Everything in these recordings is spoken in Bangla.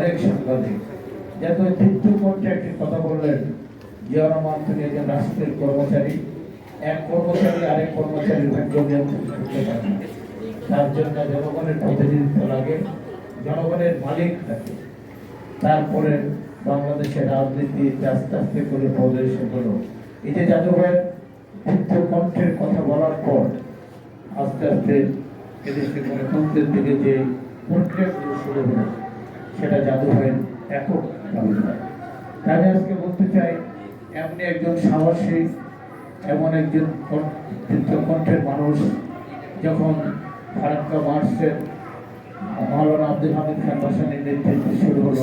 অনেক সাংবাদিক যাতে তৃতীয় পর্যায়ে একটি কথা বললেন, জিয়া রহমান তিনি একজন রাষ্ট্রের কর্মচারী, এক কর্মচারী আরেক কর্মচারীর ভাগ্য নিয়ন্ত্রণ করতে পারে না। তার জন্য জনগণের প্রতিনিধিত্ব লাগে, জনগণের মালিক থাকে। তারপরে বাংলাদেশের রাজনীতি আস্তে আস্তে করে প্রদর্শন হলো। এই যে জাদু ভাইয়ের তৃতীয় কণ্ঠের কথা বলার পর আস্তে আস্তে এদেশে গণতন্ত্রের দিকে যে প্রক্রিয়াগুলো শুরু হলো, সেটা জাদু ভাইয়ের একক কবিতা। তাই আজকে বলতে চাই, এমনি একজন সাহসী, এমন একজন তৃতীয় কণ্ঠের মানুষ যখন ফারাক্কা মার্চের মাওলানা আব্দুল হামিদ খান ভাসানীর নেতৃত্বে শুরু হলো,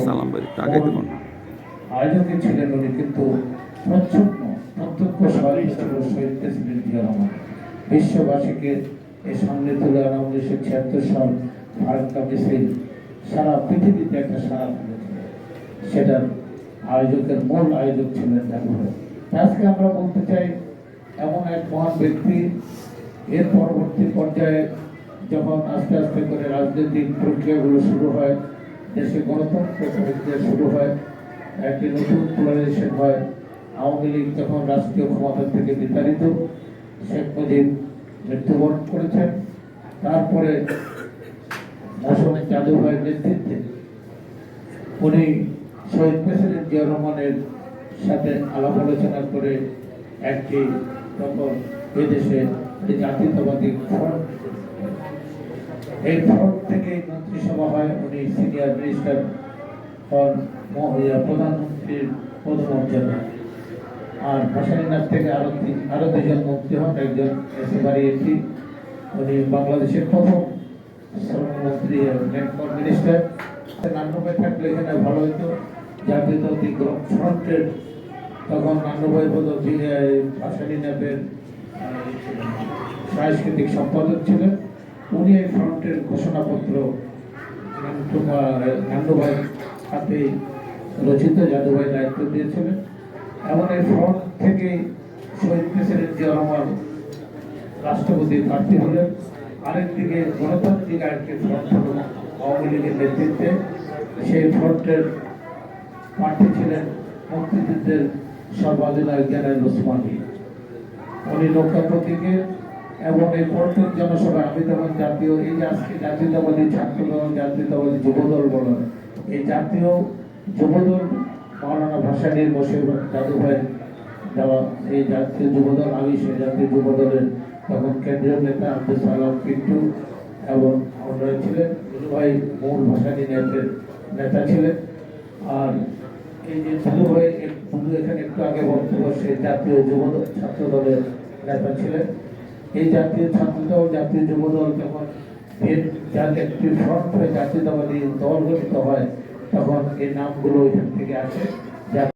আয়োজকে ছিলেন উনি, কিন্তু প্রত্যক্ষ সহায়তা ছিল শহীদ প্রেসিডেন্ট জিয়া রহমান। বিশ্ববাসীকে এই সামনে তুলে আনা 1976 সাল ফারাক্কা মিছিল সারা পৃথিবীতে একটা সারা ফেলেছিল। সেটার আয়োজকের মূল আয়োজক ছিলেন জাদু ভাই। আজকে আমরা বলতে চাই, এমন এক মহান ব্যক্তি এর পরবর্তী পর্যায়ে যখন আস্তে আস্তে করে রাজনৈতিক প্রক্রিয়াগুলো শুরু হয়, দেশে গণতন্ত্র প্রক্রিয়া শুরু হয়, একটি নতুন পোলারাইজেশন হয়, আওয়ামী লীগ যখন রাষ্ট্রীয় ক্ষমতা থেকে বিতাড়িত, শেখ মুজিব মৃত্যুবরণ করেছেন। তারপরে মৌসুমী জাদু ভাইয়ের নেতৃত্বে উনি শহীদ প্রেসিডেন্ট জিয়া রহমানের সাথে আলাপ আলোচনা করে একটি তখন এদেশে জাতীয়তাবাদী ফ্রন্ট, এই ফ্রন্ট থেকে মন্ত্রিসভা হয়। উনি সিনিয়র মিনিস্টার হন, প্রধানমন্ত্রীর পদমর্যাদা। আর ভাসানীনাথ থেকে আরো দুজন মন্ত্রী হন, একজন এসএবারি এমপি, উনি বাংলাদেশের প্রথম শ্রমমন্ত্রী মিনিস্টার। নান্নভাই থাকলে এখানে ভালো হতো, জাতীয়তাবাদী ফ্রন্টের তখন নান্নভাই ভাসানীনাথের সাংস্কৃতিক সম্পাদক ছিলেন। উনি এই ফ্রন্টের ঘোষণাপত্র নান্নভাই হাতে রচিত, জাদুভাই দায়িত্ব দিয়েছিলেন। এমন এই ফ্রন্ট থেকে শহীদ প্রেসিডেন্ট জিয়া রহমান রাষ্ট্রপতি প্রার্থী হলেন। আরেকদিকে গণতান্ত্রিক আরেকটি ফ্রন্ট হল আওয়ামী লীগের নেতৃত্বে। সেই ফ্রন্টের প্রার্থী ছিলেন মুক্তিযুদ্ধের সর্বাধিনায়ক জেনারেল ওসমানী। উনি নৌকা প্রতীকে এবং এই পল্টন জনসভায় আমি তখন জাতীয়, এই যে আজকে জাতীয়তাবাদী ছাত্রদল, জাতীয়তাবাদী যুবদল বলেন, এই জাতীয় যুবদল মাওলানা ভাসানীর বসে জাদু ভাই দেওয়া এই জাতীয় যুবদল, আমি সেই জাতীয় যুবদলের তখন কেন্দ্রীয় নেতা আব্দুল সালাম পিন্টু এবং অন্যরা ছিলেন। জাদু ভাই মূল ভাসানী নেতা ছিলেন। আর এই যে জাদু ভাই এখানে একটু আগে বক্তব্য, সেই জাতীয় যুবদল ছাত্র দলের নেতা ছিলেন। এই জাতীয় ছাত্রদল, জাতীয় যুবদল যখন একটি ফ্রন্ট হয়ে জাতীয়তাবাদী দল গঠিত হয়, তখন এই নামগুলো এখান থেকে আসে।